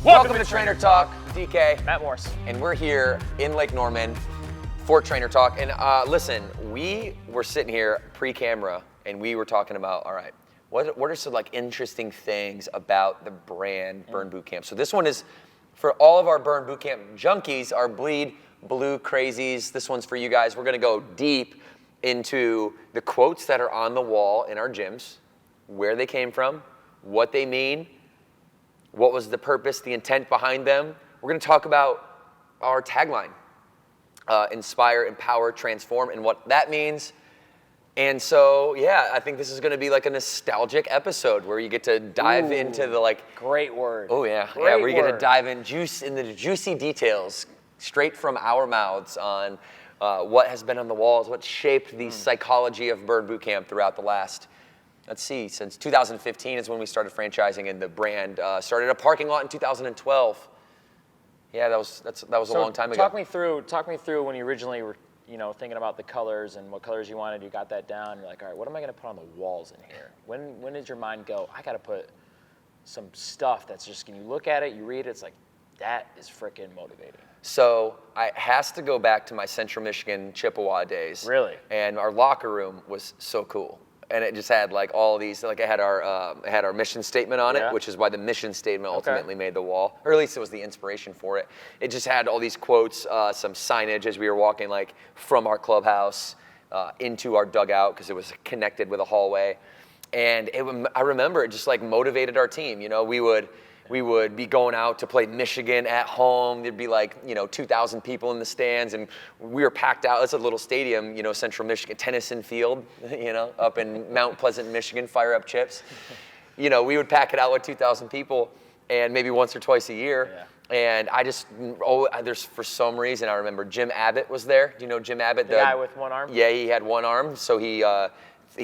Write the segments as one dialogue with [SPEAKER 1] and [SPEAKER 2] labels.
[SPEAKER 1] Welcome to Trainer Talk, DK.
[SPEAKER 2] Matt Morse.
[SPEAKER 1] And we're here in Lake Norman for Trainer Talk. And listen, we were sitting here pre-camera and we were talking about, all right, what are some like interesting things about the brand Burn Boot Camp? So this one is for all of our Burn Boot Camp junkies, our bleed blue crazies. This one's for you guys. We're gonna go deep into the quotes that are on the wall in our gyms, where they came from, what they mean, what was the purpose, the intent behind them. We're gonna talk about our tagline, inspire, empower, transform, and what that means. And so, yeah, I think this is gonna be like a nostalgic episode where you get to dive into the like...
[SPEAKER 2] Great word.
[SPEAKER 1] Oh yeah,
[SPEAKER 2] Great
[SPEAKER 1] where you get to
[SPEAKER 2] word.
[SPEAKER 1] dive in the juicy details straight from our mouths on what has been on the walls, what shaped the psychology of Burn Boot Camp throughout the last, let's see, since 2015 is when we started franchising, and the brand started a parking lot in 2012. Yeah, that was a long time ago.
[SPEAKER 2] Talk me through when you originally were, thinking about the colors and what colors you wanted. You got that down. You're like, all right, what am I going to put on the walls in here? When did your mind go, I got to put some stuff that's just, can you look at it, you read it, it's like, that is freaking motivating.
[SPEAKER 1] So it has to go back to my Central Michigan Chippewa days.
[SPEAKER 2] Really?
[SPEAKER 1] And our locker room was so cool. And it just had like all these, like it had our mission statement on it, which is why the mission statement ultimately made the wall, or at least it was the inspiration for it. It just had all these quotes, some signage as we were walking like from our clubhouse into our dugout, because it was connected with a hallway. And I remember it just like motivated our team. We would be going out to play Michigan at home. There'd be like, 2,000 people in the stands, and we were packed out. It's a little stadium, Central Michigan, Tennyson Field, up in Mount Pleasant, Michigan, fire up chips. We would pack it out with 2,000 people, and maybe once or twice a year. Yeah. And there's for some reason, I remember Jim Abbott was there. Do you know Jim Abbott?
[SPEAKER 2] The guy with one arm?
[SPEAKER 1] Yeah, he had one arm, so he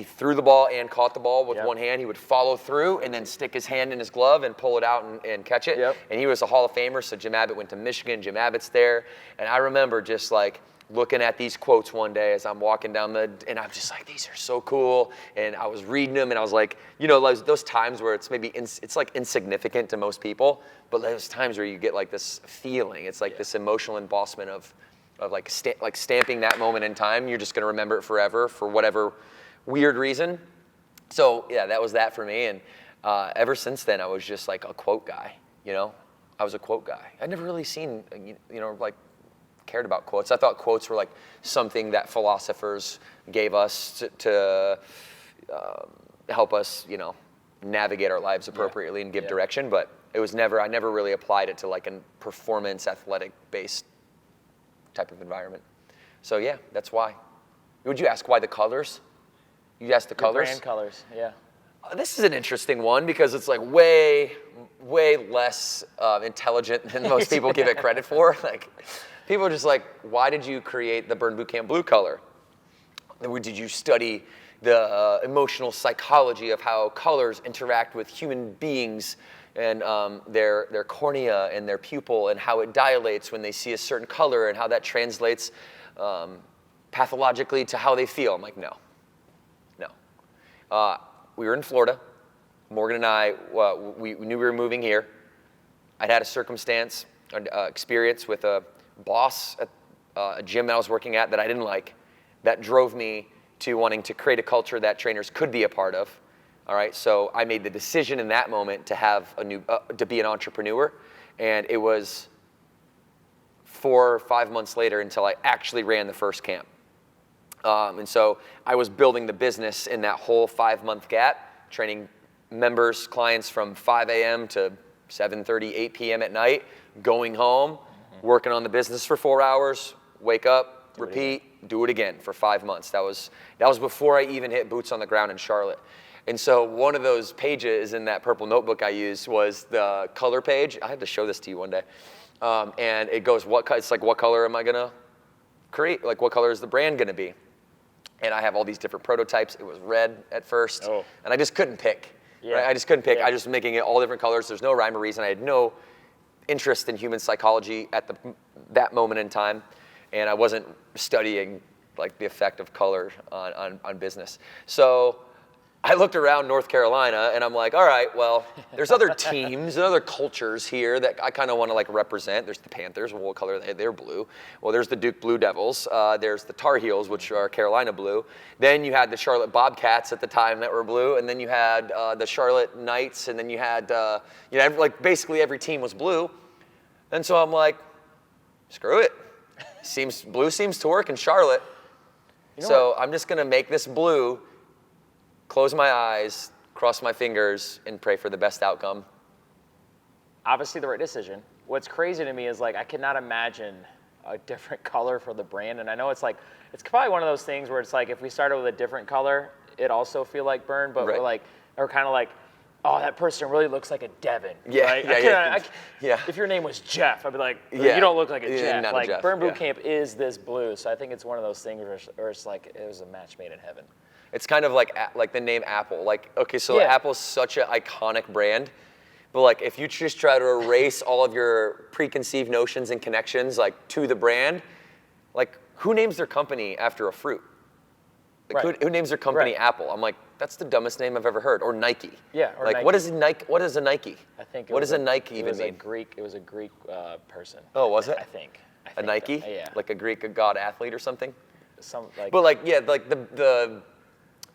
[SPEAKER 1] threw the ball and caught the ball with one hand. He would follow through and then stick his hand in his glove and pull it out and catch it. Yep. And he was a Hall of Famer, so Jim Abbott went to Michigan. Jim Abbott's there. And I remember just like looking at these quotes one day as I'm walking down and I'm just like, these are so cool. And I was reading them and I was like, those times where it's maybe, it's like insignificant to most people, but those times where you get like this feeling, it's like this emotional embossment of like stamping that moment in time. You're just gonna remember it forever for whatever weird reason. So yeah, that was that for me. And ever since then, I was just like a quote guy, I was a quote guy. I'd never really seen, like cared about quotes. I thought quotes were like something that philosophers gave us to help us, navigate our lives appropriately and give direction. But I never really applied it to like a performance athletic based type of environment. So yeah, that's why. Would you ask why the colors? You asked the colors?
[SPEAKER 2] Brand colors, yeah.
[SPEAKER 1] This is an interesting one because it's like way less intelligent than most people give it credit for. Like, people are just like, why did you create the Burn Boot Camp blue color? Did you study the emotional psychology of how colors interact with human beings and their cornea and their pupil, and how it dilates when they see a certain color and how that translates pathologically to how they feel? I'm like, no. We were in Florida. Morgan and I, we knew we were moving here. I'd had a circumstance, experience with a boss at a gym that I was working at that I didn't like, that drove me to wanting to create a culture that trainers could be a part of. All right, so I made the decision in that moment to have to be an entrepreneur, and it was 4 or 5 months later until I actually ran the first camp. And so I was building the business in that whole 5-month gap, training members, clients from 5 a.m. to 7:30, 8 p.m. at night, going home, working on the business for 4 hours, wake up, repeat, do it again for 5 months. That was before I even hit boots on the ground in Charlotte. And so one of those pages in that purple notebook I used was the color page. I had to show this to you one day. And it goes, it's like, what color am I gonna create? Like, what color is the brand gonna be? And I have all these different prototypes. It was red at first, and I just couldn't pick. Yeah. Right? I just couldn't pick. I just was making it all different colors. There's no rhyme or reason. I had no interest in human psychology at that moment in time, and I wasn't studying like the effect of color on business. So I looked around North Carolina and I'm like, all right, well, there's other teams and other cultures here that I kind of want to like represent. There's the Panthers, well, what color are they? They're blue. Well, there's the Duke Blue Devils. There's the Tar Heels, which are Carolina blue. Then you had the Charlotte Bobcats at the time that were blue, and then you had the Charlotte Knights, and then you had, like basically every team was blue. And so I'm like, screw it. Blue seems to work in Charlotte. So I'm just gonna make this blue. Close my eyes, cross my fingers, and pray for the best outcome.
[SPEAKER 2] Obviously the right decision. What's crazy to me is like I cannot imagine a different color for the brand. And I know it's probably one of those things where it's like if we started with a different color, it also feel like burn, but we're kind of like, oh, that person really looks like a Devin.
[SPEAKER 1] Yeah,
[SPEAKER 2] right?
[SPEAKER 1] yeah.
[SPEAKER 2] If your name was Jeff, I'd be like, you don't look like a Jeff.
[SPEAKER 1] Not
[SPEAKER 2] like
[SPEAKER 1] a Jeff,
[SPEAKER 2] Burn Boot Camp is this blue. So I think it's one of those things where it's like it was a match made in heaven.
[SPEAKER 1] It's kind of like the name Apple. Like, okay, so Apple's such an iconic brand, but like if you just try to erase all of your preconceived notions and connections like to the brand, like who names their company after a fruit? Like who names their company Apple? I'm like, that's the dumbest name I've ever heard. Or Nike.
[SPEAKER 2] Yeah. Or
[SPEAKER 1] like
[SPEAKER 2] Nike.
[SPEAKER 1] What is Nike? What is a Nike?
[SPEAKER 2] I think.
[SPEAKER 1] What does a Nike even mean?
[SPEAKER 2] It was a Greek person.
[SPEAKER 1] Oh, was it?
[SPEAKER 2] I think
[SPEAKER 1] a Nike?
[SPEAKER 2] Yeah.
[SPEAKER 1] Like a Greek god athlete or something?
[SPEAKER 2] But
[SPEAKER 1] like the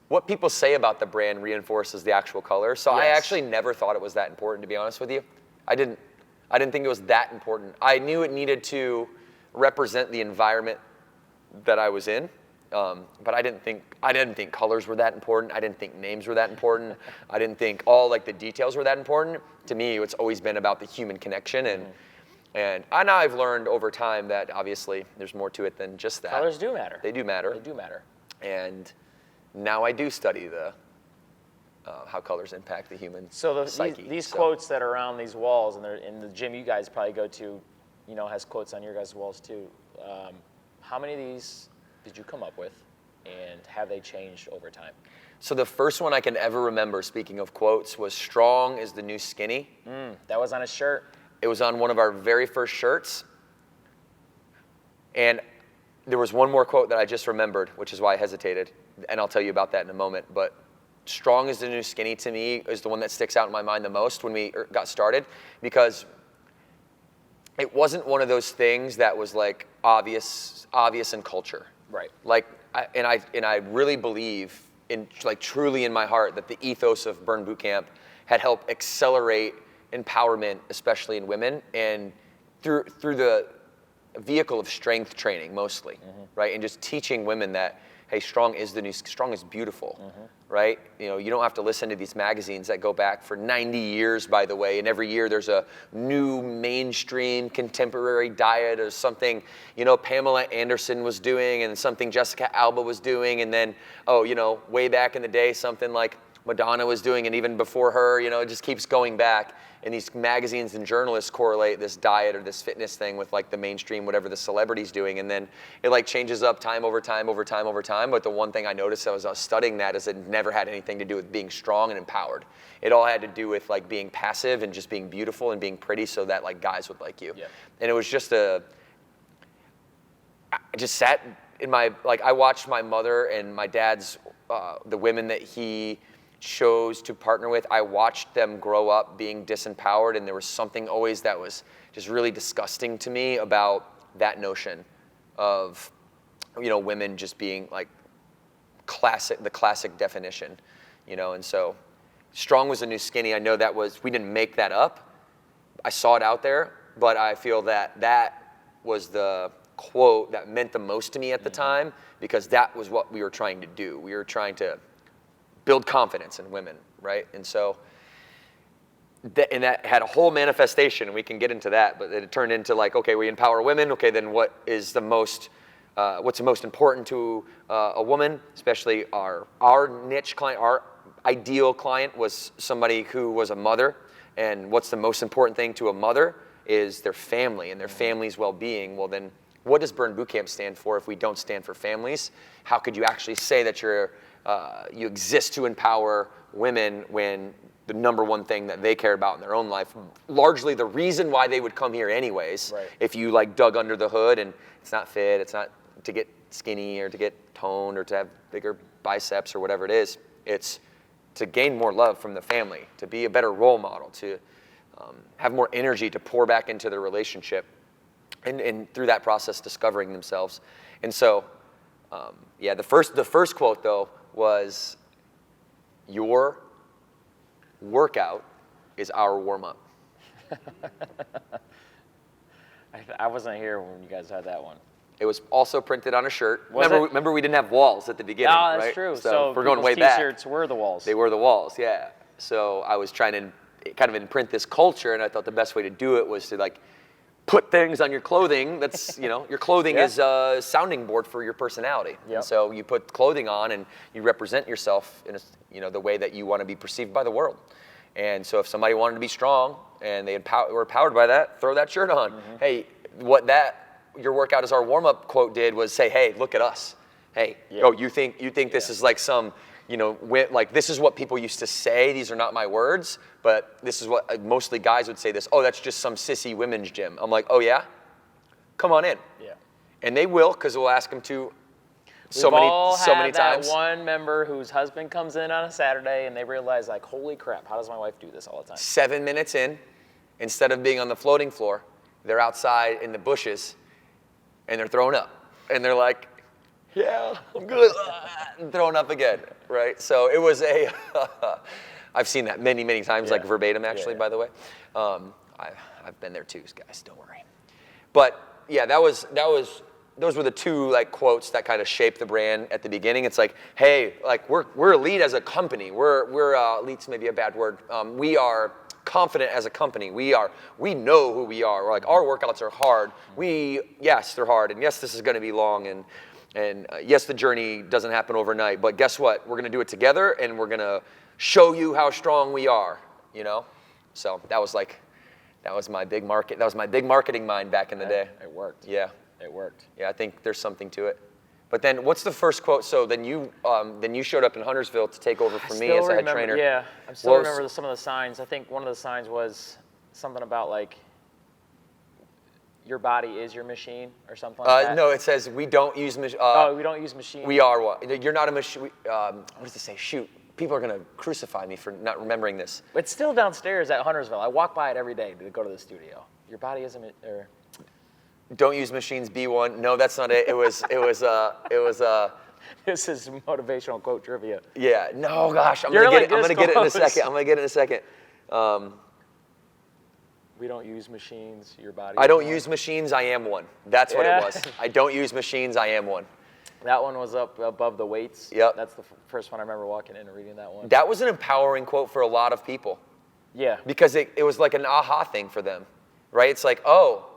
[SPEAKER 1] what people say about the brand reinforces the actual color. So I actually never thought it was that important, to be honest with you. I didn't think it was that important. I knew it needed to represent the environment that I was in, but I didn't think colors were that important. I didn't think names were that important. I didn't think all like the details were that important. To me, it's always been about the human connection, and now I've learned over time that obviously there's more to it than just that.
[SPEAKER 2] Colors do matter.
[SPEAKER 1] They do matter.
[SPEAKER 2] They do matter.
[SPEAKER 1] And now I do study how colors impact the human psyche.
[SPEAKER 2] These quotes that are around these walls, and they're in the gym you guys probably go to, has quotes on your guys' walls too. How many of these did you come up with, and have they changed over time?
[SPEAKER 1] So the first one I can ever remember, speaking of quotes, was "Strong is the new skinny."
[SPEAKER 2] That was on a shirt.
[SPEAKER 1] It was on one of our very first shirts. And there was one more quote that I just remembered, which is why I hesitated, and I'll tell you about that in a moment. But "Strong is the new skinny" to me is the one that sticks out in my mind the most when we got started, because it wasn't one of those things that was like obvious in culture.
[SPEAKER 2] Right.
[SPEAKER 1] Like, I really believe in, like, truly in my heart, that the ethos of Burn Boot Camp had helped accelerate empowerment, especially in women, and through the vehicle of strength training mostly, right? And just teaching women that, hey, strong is beautiful, right? You don't have to listen to these magazines that go back for 90 years, by the way, and every year there's a new mainstream contemporary diet or something, Pamela Anderson was doing and something Jessica Alba was doing, and then, way back in the day, something like Madonna was doing, and even before her, it just keeps going back. And these magazines and journalists correlate this diet or this fitness thing with like the mainstream, whatever the celebrity's doing. And then it like changes up time over time. But the one thing I noticed as I was studying that is it never had anything to do with being strong and empowered. It all had to do with like being passive and just being beautiful and being pretty so that like guys would like you. Yeah. And it was just I just sat in I watched my mother and my dad's, the women that he chose to partner with, I watched them grow up being disempowered, and there was something always that was just really disgusting to me about that notion of, women just being like the classic definition, and so strong was the new skinny. I know we didn't make that up. I saw it out there, but I feel that was the quote that meant the most to me at the time, because that was what we were trying to do. We were trying to build confidence in women, right? And so, that had a whole manifestation, and we can get into that, but it turned into like, okay, we empower women, okay, then what's the most important to a woman, especially our niche client, our ideal client was somebody who was a mother, and what's the most important thing to a mother is their family and their family's well-being. Well, then what does Burn Boot Camp stand for if we don't stand for families? How could you actually say that you exist to empower women when the number one thing that they care about in their own life, largely the reason why they would come here anyways, right, if you like dug under the hood, and it's not fit, it's not to get skinny or to get toned or to have bigger biceps or whatever it is, it's to gain more love from the family, to be a better role model, to have more energy to pour back into their relationship, and through that process discovering themselves. And so, the first quote though was, "Your workout is our warm-up."
[SPEAKER 2] I wasn't here when you guys had that one.
[SPEAKER 1] It was also printed on a shirt.
[SPEAKER 2] Was it?
[SPEAKER 1] Remember we didn't have walls at the beginning,
[SPEAKER 2] No, that's
[SPEAKER 1] right?
[SPEAKER 2] true.
[SPEAKER 1] So we're going way
[SPEAKER 2] people's
[SPEAKER 1] back.
[SPEAKER 2] T-shirts were the walls.
[SPEAKER 1] They were the walls, yeah. So I was trying to kind of imprint this culture, and I thought the best way to do it was to like put things on your clothing. That's, your clothing
[SPEAKER 2] Yeah.
[SPEAKER 1] is a sounding board for your personality.
[SPEAKER 2] Yep.
[SPEAKER 1] And so you put clothing on and you represent yourself in the way that you want to be perceived by the world. And so if somebody wanted to be strong and they were empowered by that, throw that shirt on.
[SPEAKER 2] Mm-hmm.
[SPEAKER 1] Hey, your workout is our warm-up quote did was say, hey, look at us. Hey,
[SPEAKER 2] Yeah.
[SPEAKER 1] you think this is like some, like this is what people used to say. These are not my words, but this is what mostly guys would say this. Oh, that's just some sissy women's gym. I'm like, oh yeah? Come on in.
[SPEAKER 2] Yeah.
[SPEAKER 1] And they will, because we'll ask them to
[SPEAKER 2] We've all
[SPEAKER 1] so many
[SPEAKER 2] had that
[SPEAKER 1] times.
[SPEAKER 2] one member whose husband comes in on a Saturday and they realize like, holy crap, how does my wife do this all the time?
[SPEAKER 1] 7 minutes in, instead of being on the floating floor, they're outside in the bushes and they're throwing up. And they're like, yeah, I'm good. And throwing up again, right? So it was I've seen that many, many times, like verbatim actually, by the way. I've been there too, guys, don't worry. But yeah, those were the two like quotes that kind of shaped the brand at the beginning. It's like, hey, like we're elite as a company. We're elite's maybe a bad word. We are confident as a company. We know who we are. We're like, our workouts are hard. Yes, they're hard, and yes, this is going to be long, and yes, the journey doesn't happen overnight. But guess what? We're going to do it together, and we're going to show you how strong we are. So that was my big market. That was my big marketing mind back in the day.
[SPEAKER 2] It worked.
[SPEAKER 1] Yeah.
[SPEAKER 2] It worked.
[SPEAKER 1] Yeah, I think there's something to it. But then, what's the first quote? So then you showed up in Huntersville to take over for me as a head trainer.
[SPEAKER 2] Yeah, I still remember some of the signs. I think one of the signs was something about like, your body is your machine or something like that.
[SPEAKER 1] No, it says we don't use machine.
[SPEAKER 2] We don't use machine.
[SPEAKER 1] We are what? You're not a machine. What does it say? Shoot, people are gonna crucify me for not remembering this.
[SPEAKER 2] It's still downstairs at Huntersville. I walk by it every day to go to the studio. Your body isn't.
[SPEAKER 1] Don't use machines. Be one. No, that's not it. It was.
[SPEAKER 2] This is motivational quote trivia.
[SPEAKER 1] Yeah. No, gosh. I'm gonna get it in a second.
[SPEAKER 2] We don't use machines. Your body.
[SPEAKER 1] I don't use machines. I am one. That's what it was. I don't use machines. I am one.
[SPEAKER 2] That one was up above the weights.
[SPEAKER 1] Yep.
[SPEAKER 2] That's the first one I remember walking in and reading that one.
[SPEAKER 1] That was an empowering quote for a lot of people.
[SPEAKER 2] Yeah.
[SPEAKER 1] Because it was like an aha thing for them, right? It's like, oh,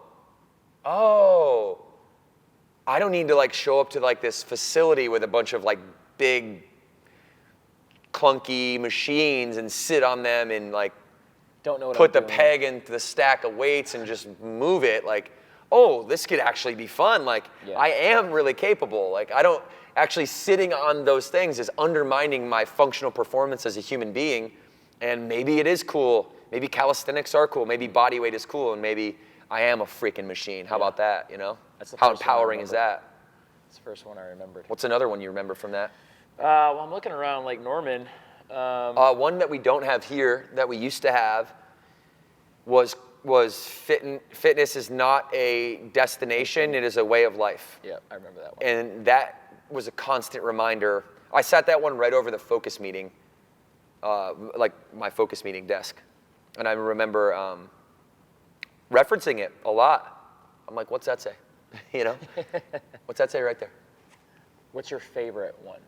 [SPEAKER 1] I don't need to like show up to like this facility with a bunch of like big clunky machines and sit on them and like
[SPEAKER 2] don't know what
[SPEAKER 1] put
[SPEAKER 2] I'm
[SPEAKER 1] the
[SPEAKER 2] doing.
[SPEAKER 1] peg into the stack of weights and just move it. Like, oh, this could actually be fun. Like, I am really capable. Like, I don't actually sitting on those things is undermining my functional performance as a human being. And maybe it is cool. Maybe calisthenics are cool. Maybe body weight is cool. And maybe I am a freaking machine. How about that?
[SPEAKER 2] That's the
[SPEAKER 1] How
[SPEAKER 2] first one I
[SPEAKER 1] empowering is
[SPEAKER 2] remember.
[SPEAKER 1] that?
[SPEAKER 2] That's the first one I remembered.
[SPEAKER 1] What's another one you remember from that?
[SPEAKER 2] Well, I'm looking around Lake Norman.
[SPEAKER 1] One that we don't have here that we used to have was fitness is not a destination, it is a way of life.
[SPEAKER 2] Yeah, I remember that one.
[SPEAKER 1] And that was a constant reminder. I sat that one right over the focus meeting, like my focus meeting desk. And I remember referencing it a lot. I'm like, what's that say? What's that say right there?
[SPEAKER 2] What's your favorite one?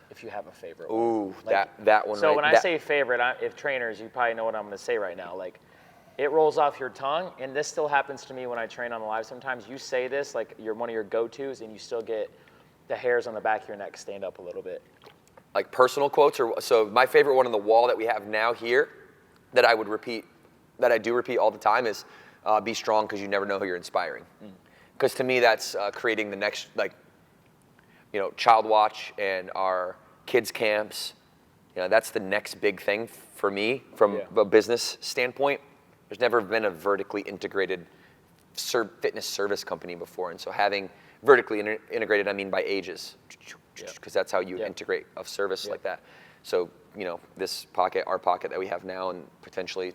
[SPEAKER 2] If you have a favorite one.
[SPEAKER 1] Ooh, that one.
[SPEAKER 2] So
[SPEAKER 1] right,
[SPEAKER 2] when I say favorite, if trainers, you probably know what I'm going to say right now. Like, it rolls off your tongue, and this still happens to me when I train on the live. Sometimes you say this, like you're one of your go-tos, and you still get the hairs on the back of your neck stand up a little bit.
[SPEAKER 1] Like personal quotes, so my favorite one on the wall that we have now here, that I would repeat, that I do repeat all the time is, be strong because you never know who you're inspiring. Because to me, that's creating the next, Child Watch and our kids camps. That's the next big thing for me from a business standpoint. There's never been a vertically integrated fitness service company before. And so having vertically integrated, I mean by ages. because that's how you integrate a service like that. So, you know, this pocket, our pocket that we have now, and potentially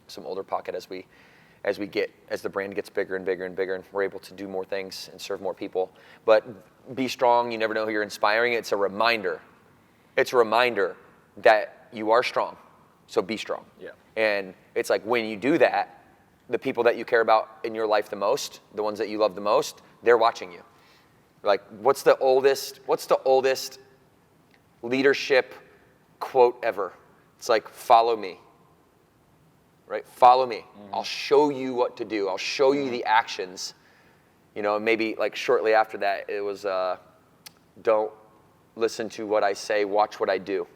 [SPEAKER 1] some older pocket as the brand gets bigger and bigger and bigger, and we're able to do more things and serve more people. But be strong. You never know who you're inspiring. It's a reminder. It's a reminder that you are strong. So be strong.
[SPEAKER 2] Yeah.
[SPEAKER 1] And it's like when you do that, the people that you care about in your life the most, the ones that you love the most, they're watching you. Like, what's the oldest leadership quote ever? It's like, follow me. Right? Follow me. I'll show you what to do. I'll show you the actions. You know, maybe like shortly after that, it was, don't listen to what I say, watch what I do.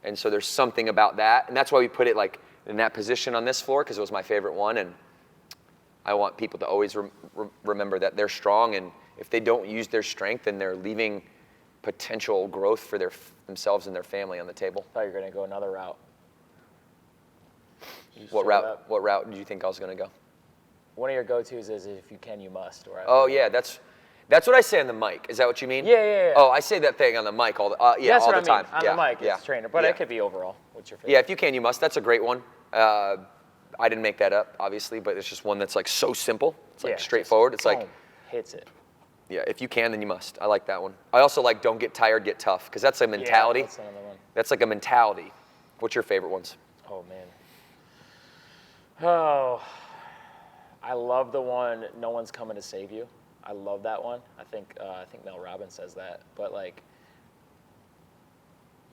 [SPEAKER 1] And so there's something about that. And that's why we put it like in that position on this floor, because it was my favorite one. And I want people to always remember that they're strong. And if they don't use their strength, then they're leaving potential growth for themselves and their family on the table.
[SPEAKER 2] I thought you were going to go another route.
[SPEAKER 1] What route did you think I was going to go?
[SPEAKER 2] One of your go-tos is if you can, you must.
[SPEAKER 1] Oh, yeah, that's what I say on the mic. Is that what you mean?
[SPEAKER 2] Yeah.
[SPEAKER 1] Oh, I say that thing on the mic all the time.
[SPEAKER 2] On the mic, it's trainer, but it could be overall. What's your favorite?
[SPEAKER 1] Yeah, if you can, you must. That's a great one. I didn't make that up, obviously, but it's just one that's like so simple. It's like straightforward. It's like
[SPEAKER 2] hits it.
[SPEAKER 1] Yeah, if you can, then you must. I like that one. I also like don't get tired, get tough, because that's a mentality.
[SPEAKER 2] Yeah, that's another one.
[SPEAKER 1] That's like a mentality. What's your favorite ones?
[SPEAKER 2] Oh, man. Oh, I love the one, no one's coming to save you. I love that one. I think Mel Robbins says that. But like,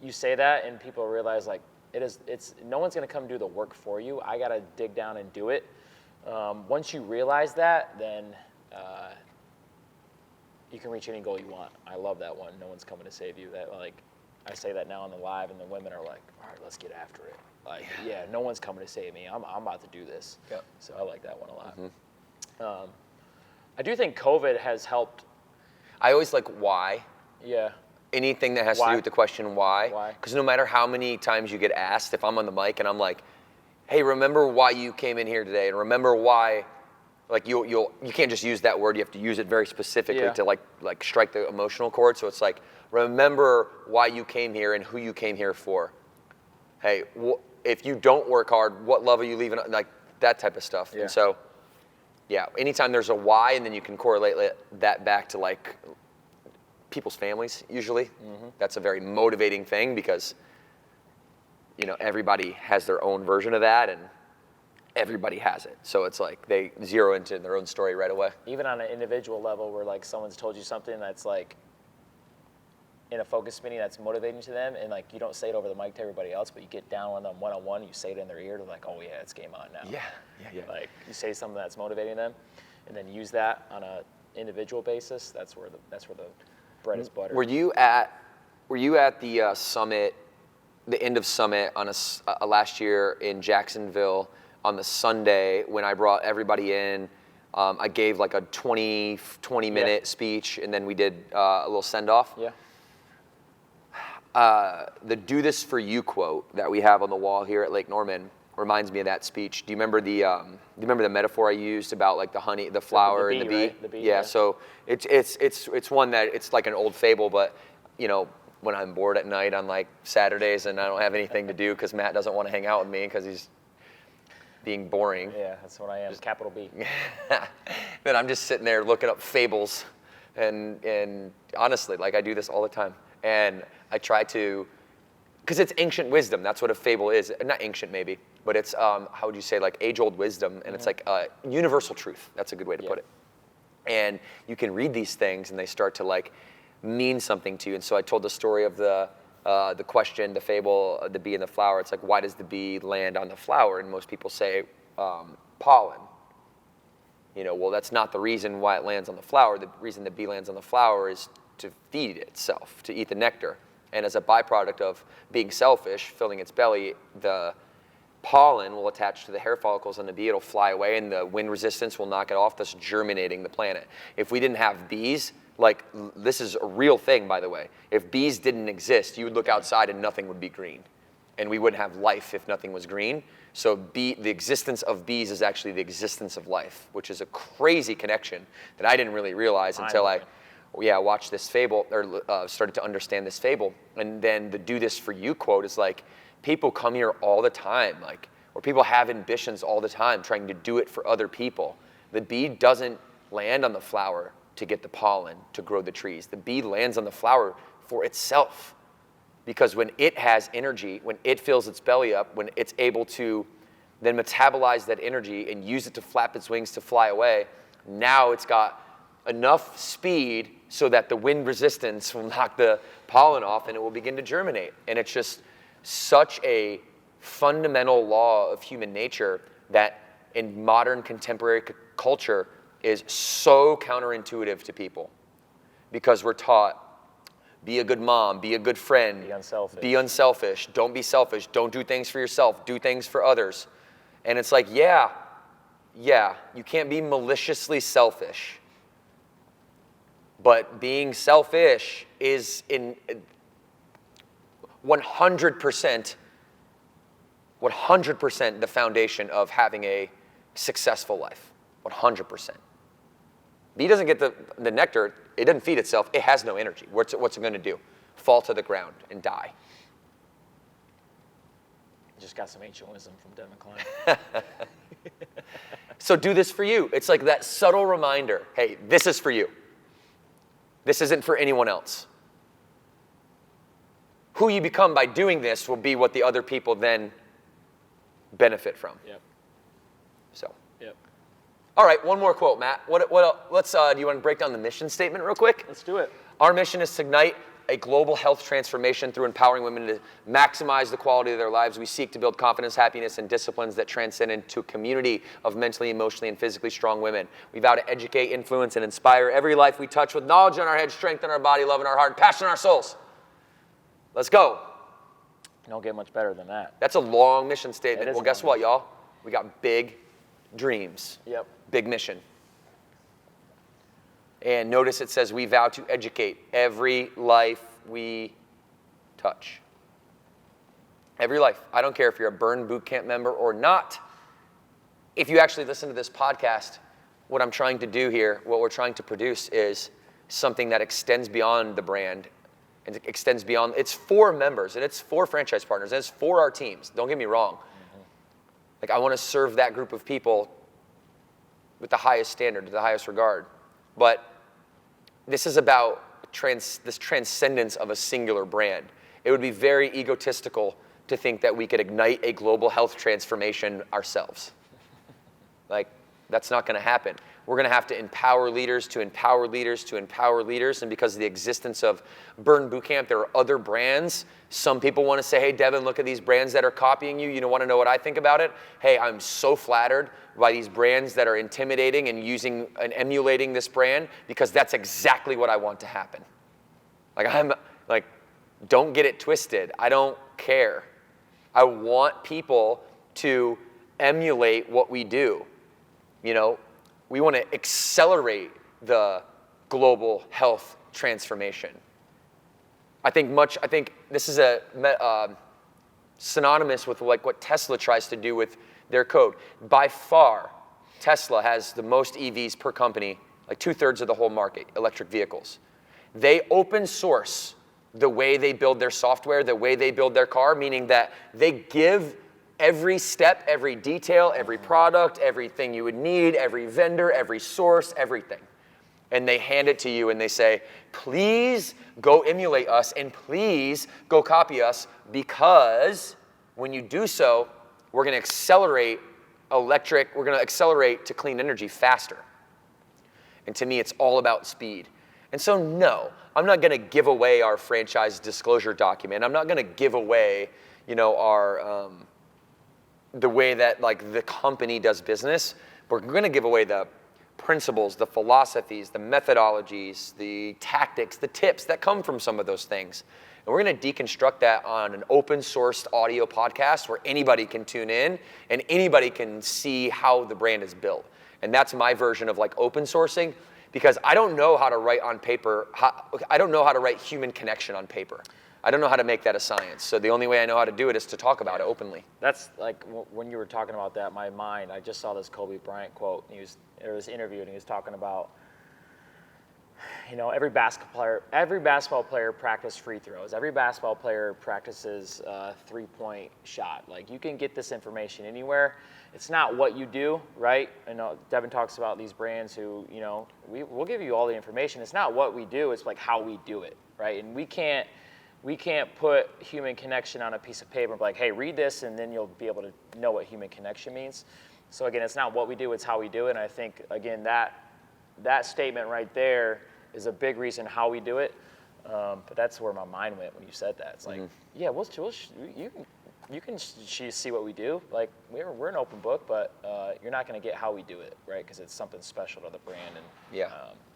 [SPEAKER 2] you say that and people realize like, it's no one's gonna come do the work for you. I gotta dig down and do it. Once you realize that, then you can reach any goal you want. I love that one. No one's coming to save you. That like, I say that now on the live, and the women are like, all right, let's get after it. Like, yeah, no one's coming to save me. I'm about to do this.
[SPEAKER 1] Yep.
[SPEAKER 2] So I like that one a lot. I do think COVID has helped.
[SPEAKER 1] I always like why.
[SPEAKER 2] Yeah.
[SPEAKER 1] Anything that has to do with the question why.
[SPEAKER 2] Why?
[SPEAKER 1] Because no matter how many times you get asked, if I'm on the mic and I'm like, hey, remember why you came in here today, and remember why, like you can't just use that word. You have to use it very specifically to like strike the emotional chord. So it's like, remember why you came here and who you came here for. Hey, if you don't work hard, what love are you leaving? Like that type of stuff.
[SPEAKER 2] Yeah.
[SPEAKER 1] And so, yeah, anytime there's a why, and then you can correlate that back to like people's families. Usually, that's a very motivating thing because you know everybody has their own version of that, and everybody has it. So it's like they zero into their own story right away.
[SPEAKER 2] Even on an individual level, where like someone's told you something that's like in a focus meeting that's motivating to them, and like you don't say it over the mic to everybody else, but you get down on them one-on-one, you say it in their ear, they're like, oh yeah, it's game on now.
[SPEAKER 1] Yeah.
[SPEAKER 2] Like you say something that's motivating them, and then use that on a individual basis. That's where the bread is buttered.
[SPEAKER 1] Were you at the summit, the end of summit on a last year in Jacksonville on the Sunday when I brought everybody in? I gave like a 20 minute speech, and then we did a little send off.
[SPEAKER 2] Yeah.
[SPEAKER 1] The "Do This For You" quote that we have on the wall here at Lake Norman reminds me of that speech. Do you remember the metaphor I used about like the honey, the flower, and the bee?
[SPEAKER 2] Right? The bee.
[SPEAKER 1] Yeah. So it's one that it's like an old fable, but you know when I'm bored at night on like Saturdays and I don't have anything to do because Matt doesn't want to hang out with me because he's being boring.
[SPEAKER 2] Yeah, that's what I am. Capital B.
[SPEAKER 1] Then I'm just sitting there looking up fables, and honestly, like I do this all the time. And I try to, because it's ancient wisdom. That's what a fable is. Not ancient, maybe, but it's, how would you say, like age-old wisdom. And it's like universal truth. That's a good way to put it. And you can read these things, and they start to like mean something to you. And so I told the story of the question, the fable, the bee and the flower. It's like, why does the bee land on the flower? And most people say pollen. You know, well, that's not the reason why it lands on the flower. The reason the bee lands on the flower is to feed itself, to eat the nectar. And as a byproduct of being selfish, filling its belly, the pollen will attach to the hair follicles on the bee. It'll fly away, and the wind resistance will knock it off, thus germinating the planet. If we didn't have bees, like this is a real thing, by the way. If bees didn't exist, you would look outside and nothing would be green. And we wouldn't have life if nothing was green. So the existence of bees is actually the existence of life, which is a crazy connection that I didn't really realize until I yeah, watch this Fable, or started to understand this Fable. And then the do this for you quote is like, people come here all the time, like, or people have ambitions all the time trying to do it for other people. The bee doesn't land on the flower to get the pollen, to grow the trees. The bee lands on the flower for itself. Because when it has energy, when it fills its belly up, when it's able to then metabolize that energy and use it to flap its wings to fly away, now it's got enough speed so that the wind resistance will knock the pollen off and it will begin to germinate. And it's just such a fundamental law of human nature that in modern contemporary culture is so counterintuitive to people, because we're taught, be a good mom, be a good friend, be unselfish, don't be selfish, don't do things for yourself, do things for others. And it's like, yeah, you can't be maliciously selfish. But being selfish is in 100% the foundation of having a successful life. 100%. Bee doesn't get the nectar, it doesn't feed itself, it has no energy. What's it going to do? Fall to the ground and die.
[SPEAKER 2] Just got some ancient wisdom from Devan Kline.
[SPEAKER 1] So do this for you. It's like that subtle reminder, hey, this is for you. This isn't for anyone else. Who you become by doing this will be what the other people then benefit from.
[SPEAKER 2] Yep.
[SPEAKER 1] So.
[SPEAKER 2] Yep.
[SPEAKER 1] All right, one more quote, Matt. What let's do you want to break down the mission statement real quick?
[SPEAKER 2] Let's do it.
[SPEAKER 1] Our mission is to ignite a global health transformation through empowering women to maximize the quality of their lives. We seek to build confidence, happiness, and disciplines that transcend into a community of mentally, emotionally, and physically strong women. We vow to educate, influence, and inspire every life we touch with knowledge in our head, strength in our body, love in our heart, and passion in our souls. Let's go.
[SPEAKER 2] Don't get much better than that.
[SPEAKER 1] That's a long mission statement. Well, guess what,
[SPEAKER 2] mission.
[SPEAKER 1] y'all? We got big dreams.
[SPEAKER 2] Yep.
[SPEAKER 1] Big mission. And notice it says we vow to educate every life we touch. Every life. I don't care if you're a Burn Boot Camp member or not. If you actually listen to this podcast, what I'm trying to do here, what we're trying to produce is something that extends beyond the brand. And it extends beyond, it's for members, and it's for franchise partners, and it's for our teams. Don't get me wrong. Mm-hmm. Like, I want to serve that group of people with the highest standard, the highest regard. But this is about this transcendence of a singular brand. It would be very egotistical to think that we could ignite a global health transformation ourselves. Like, that's not going to happen. We're going to have to empower leaders to empower leaders to empower leaders. And because of the existence of Burn Bootcamp, there are other brands. Some people want to say, hey, Devan, look at these brands that are copying you. You don't want to know what I think about it? Hey, I'm so flattered by these brands that are intimidating and using and emulating this brand, because that's exactly what I want to happen. Like, don't get it twisted. I don't care. I want people to emulate what we do. You know, we want to accelerate the global health transformation. I think this is synonymous with like what Tesla tries to do with their code. By far, Tesla has the most EVs per company, like 2/3 of the whole market, electric vehicles. They open source the way they build their software, the way they build their car, meaning that they give every step, every detail, every product, everything you would need, every vendor, every source, everything. And they hand it to you and they say, please go emulate us and please go copy us, because when you do so, we're going to accelerate we're going to accelerate to clean energy faster. And to me, it's all about speed. And so, no, I'm not going to give away our franchise disclosure document. I'm not going to give away, our the way that like the company does business. We're going to give away the principles, the philosophies, the methodologies, the tactics, the tips that come from some of those things. And we're going to deconstruct that on an open sourced audio podcast where anybody can tune in and anybody can see how the brand is built. And that's my version of like open sourcing, because I don't know how to write on paper. I don't know how to write human connection on paper. I don't know how to make that a science. So the only way I know how to do it is to talk about it openly.
[SPEAKER 2] That's like when you were talking about that, my mind, I just saw this Kobe Bryant quote. He was interviewed and he was talking about You know, every basketball player practices free throws. Every basketball player practices a 3-point shot. Like, you can get this information anywhere. It's not what you do, right? I know Devan talks about these brands who, you know, we'll give you all the information. It's not what we do, it's like how we do it, right? And we can't put human connection on a piece of paper and be like, hey, read this, and then you'll be able to know what human connection means. So again, it's not what we do, it's how we do it. And I think, again, that statement right there is a big reason how we do it. But that's where my mind went when you said that. It's like, yeah, you can see what we do. Like, we're an open book, but you're not going to get how we do it, right? Because it's something special to the brand, and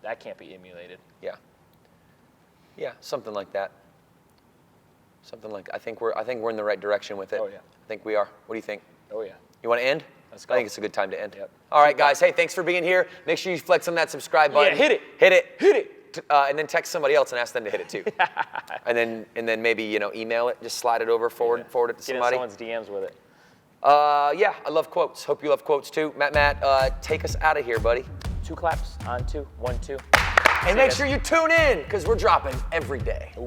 [SPEAKER 2] that can't be emulated.
[SPEAKER 1] Yeah, something like that. I think we're in the right direction with it.
[SPEAKER 2] Oh, yeah.
[SPEAKER 1] I think we are. What do you think?
[SPEAKER 2] Oh, yeah.
[SPEAKER 1] You want to end?
[SPEAKER 2] Let's go.
[SPEAKER 1] I think it's a good time to end.
[SPEAKER 2] Yep.
[SPEAKER 1] All right, guys. Hey, thanks for being here. Make sure you flex on that subscribe button.
[SPEAKER 2] Yeah, hit it.
[SPEAKER 1] Hit it.
[SPEAKER 2] Hit it.
[SPEAKER 1] And then text somebody else and ask them to hit it too. and then maybe, you know, email it. Just slide it over, forward it to somebody.
[SPEAKER 2] Get in someone's DMs with it.
[SPEAKER 1] Yeah, I love quotes. Hope you love quotes too. Matt, take us out of here, buddy.
[SPEAKER 2] 2 claps on 2, 1, 2.
[SPEAKER 1] And make sure you tune in, because we're dropping every day.
[SPEAKER 2] Ooh.